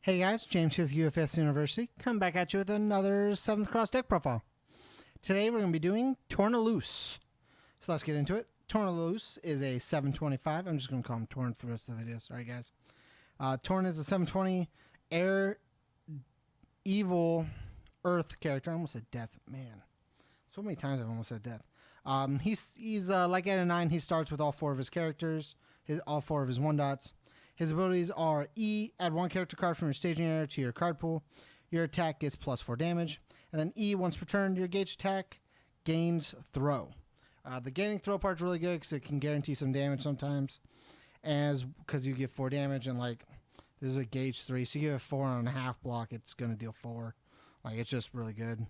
Hey guys, James here with UFSU University. Come back at you with another 7th Cross deck profile. Today we're going to be doing Tournelouse. So let's get into it. Tournelouse is a 725. I'm just going to call him Torn for the rest of the video. Sorry guys. Torn is a 720 air evil earth character. I almost said death. Man. So many times I've almost said death. He's like at a 9. He starts with all 4 of his characters. All 4 of his 1-dots. His abilities are E, add 1 character card from your staging area to your card pool. Your attack gets plus 4 damage. And then E, once per turn, your gauge attack gains throw. The gaining throw part is really good because it can guarantee some damage sometimes. Because you get 4 damage and like this is a gauge 3. So you give a 4.5 block, it's going to deal 4. Like it's just really good.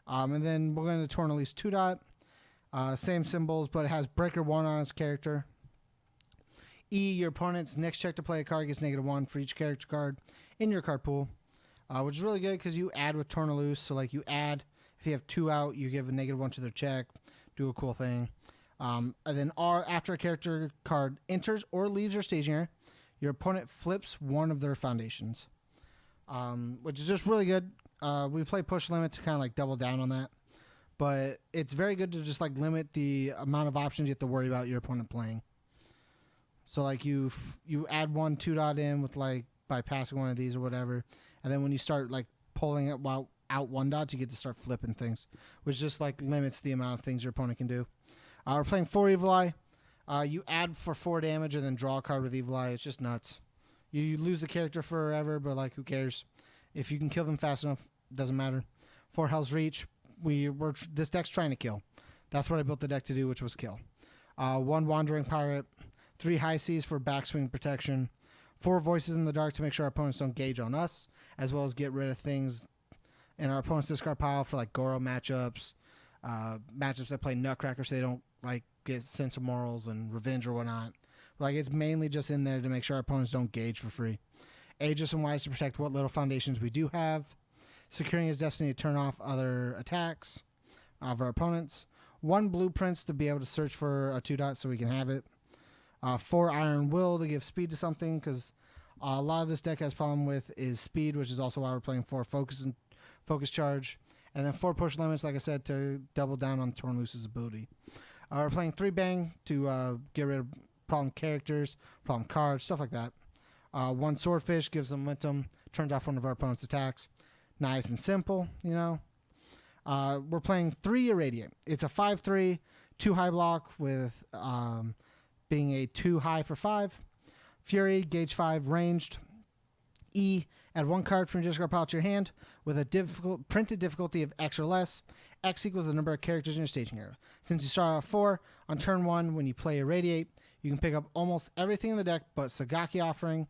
And then we're going to Tournelouse 2-dot. Same symbols, but it has Breaker 1 on its character. E, your opponent's next check to play a card gets -1 for each character card in your card pool, which is really good because you add with Tournelouse. So like you add, if you have 2 out, you give a -1 to their check, do a cool thing. And then R, after a character card enters or leaves your staging area, your opponent flips 1 of their foundations, which is just really good. We play push limit to kind of like double down on that, but it's very good to just like limit the amount of options you have to worry about your opponent playing. So like you add 1 2-dot in with like by passing 1 of these or whatever, and then when you start like pulling it out 1-dots, you get to start flipping things, which just like limits the amount of things your opponent can do. We're playing 4 Evil Eye. You add for 4 damage and then draw a card with Evil Eye. It's just nuts. You lose the character forever, but like who cares? If you can kill them fast enough, doesn't matter. 4 Hell's Reach. This deck's trying to kill. That's what I built the deck to do, which was kill. 1 Wandering Pirate. 3 High Seas for backswing protection, 4 Voices in the Dark to make sure our opponents don't gauge on us, as well as get rid of things in our opponent's discard pile for like Goro matchups, matchups that play Nutcracker so they don't like get Sense of Morals and Revenge or whatnot. Like it's mainly just in there to make sure our opponents don't gauge for free. Aegis and Wise to protect what little foundations we do have. Securing his Destiny to turn off other attacks of our opponents. 1 Blueprints to be able to search for a 2-dot so we can have it. 4 Iron Will to give speed to something, because a lot of this deck has problem with is speed, which is also why we're playing 4 Focus Charge. And then 4 Push Limits, like I said, to double down on Tournelouse's ability. We're playing 3 Bang to get rid of problem characters, problem cards, stuff like that. 1 Swordfish gives them momentum, turns off one of our opponent's attacks. Nice and simple, you know. We're playing 3 Irradiate. It's a 5/3, 2 high block with being a 2 high for 5. Fury, gauge 5, ranged. E, add 1 card from your discard pile to your hand with a printed difficulty of X or less. X equals the number of characters in your staging area. Since you start off 4, on turn 1, when you play Irradiate, you can pick up almost everything in the deck but Sagaki Offering,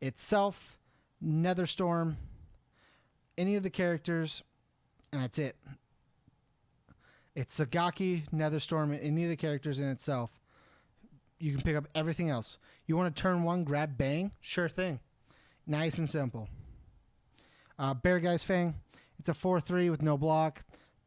itself, Netherstorm, any of the characters, and that's it. It's Sagaki, Netherstorm, and any of the characters in itself. You can pick up everything else. You want to turn 1, grab Bang? Sure thing. Nice and simple. Bear Guy's Fang. It's a 4/3 with no block.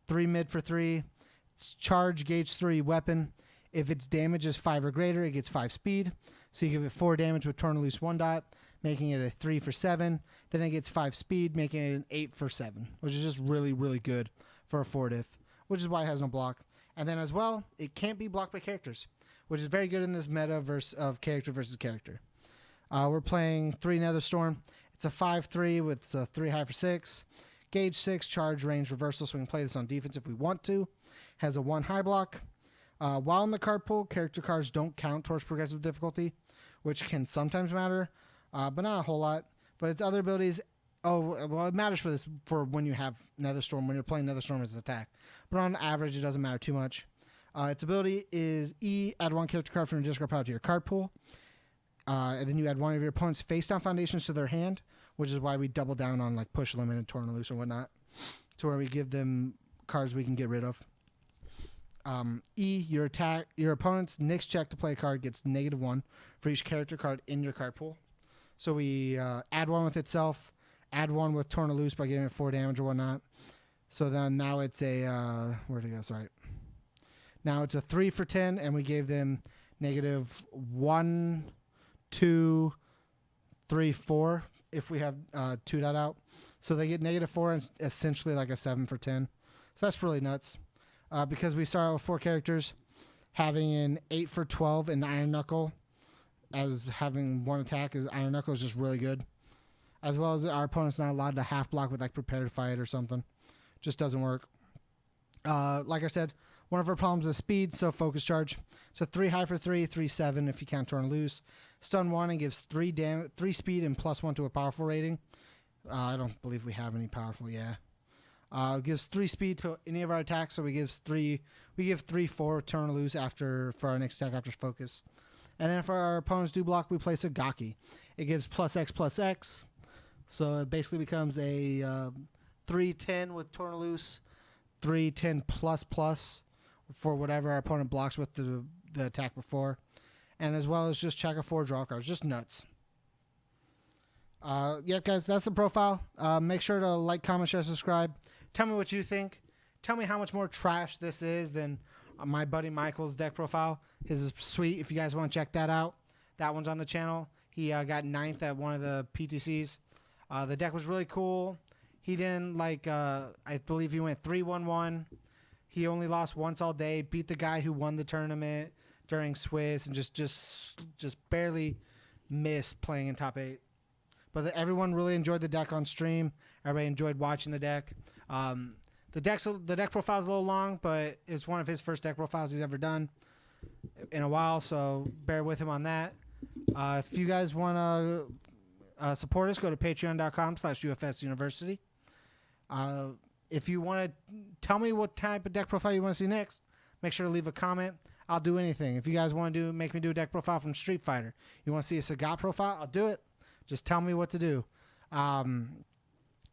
3 mid for 3. It's charge, gauge 3, weapon. If its damage is 5 or greater, it gets 5 speed. So you give it 4 damage with Tournelouse 1-dot, making it a 3 for 7. Then it gets 5 speed, making it an 8 for 7, which is just really, really good for a 4-diff, which is why it has no block. And then as well, it can't be blocked by characters, which is very good in this meta of character versus character. We're playing 3 Netherstorm. It's a 5/3 with a 3 high for 6. Gauge 6, charge, range, reversal, so we can play this on defense if we want to. Has a 1 high block. While in the card pool, character cards don't count towards progressive difficulty, which can sometimes matter, but not a whole lot. But its other abilities, it matters for when you have Netherstorm, when you're playing Netherstorm as an attack. But on average, it doesn't matter too much. Its ability is E, add 1 character card from your discard pile to your card pool. And then you add 1 of your opponent's face-down foundations to their hand, which is why we double down on like Push Limit and Tournelouse or whatnot, to where we give them cards we can get rid of. E, your opponent's next check to play a card gets -1 for each character card in your card pool. So we add 1 with itself, add 1 with Tournelouse by giving it 4 damage or whatnot. So then now it's a where'd it go? Sorry. Now it's a 3 for 10, and we gave them -1, 2, 3, 4 if we have 2 dot out. So they get -4 and essentially like a 7 for 10. So that's really nuts. Because we start out with 4 characters, having an 8 for 12 and Iron Knuckle as having 1 attack is Iron Knuckle is just really good. As well as our opponent's not allowed to half block with like Prepare to Fight or something. Just doesn't work. Like I said, one of our problems is speed, so Focus Charge. So 3 high for 3, 3 7 if you count Tournelouse. Stun 1 and gives 3 speed and +1 to a powerful rating. I don't believe we have any powerful, yeah. Gives 3 speed to any of our attacks, so we give 3 for Tournelouse for our next attack after Focus. And then if our opponents do block, we place a Gaki. It gives +X+X, so it basically becomes a 3-10 with Tournelouse, 3-10++ for whatever our opponent blocks with the attack before, and as well as just check a 4 draw cards. Just nuts. Yep, guys, that's the profile. Make sure to like, comment, share, subscribe. Tell me what you think. Tell me how much more trash this is than my buddy Michael's deck profile. His is sweet. If you guys want to check that out, that one's on the channel. He got 9th at one of the PTCs. The deck was really cool. He didn't I believe he went 3-1-1. He only lost once all day. Beat the guy who won the tournament during Swiss, and just barely missed playing in top 8. But everyone really enjoyed the deck on stream. Everybody enjoyed watching the deck. The deck profile is a little long, but it's one of his first deck profiles he's ever done in a while, so bear with him on that. If you guys want to support us, go to patreon.com/UFS University. If you want to tell me what type of deck profile you want to see next, make sure to leave a comment. I'll do anything. If you guys want to make me do a deck profile from Street Fighter, you want to see a Sagat profile, I'll do it. Just tell me what to do, and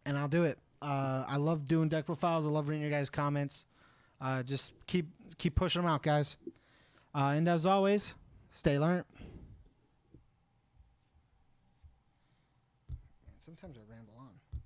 I'll do it. I love doing deck profiles. I love reading your guys' comments. Just keep pushing them out, guys. And as always, stay learned. Sometimes I ramble on.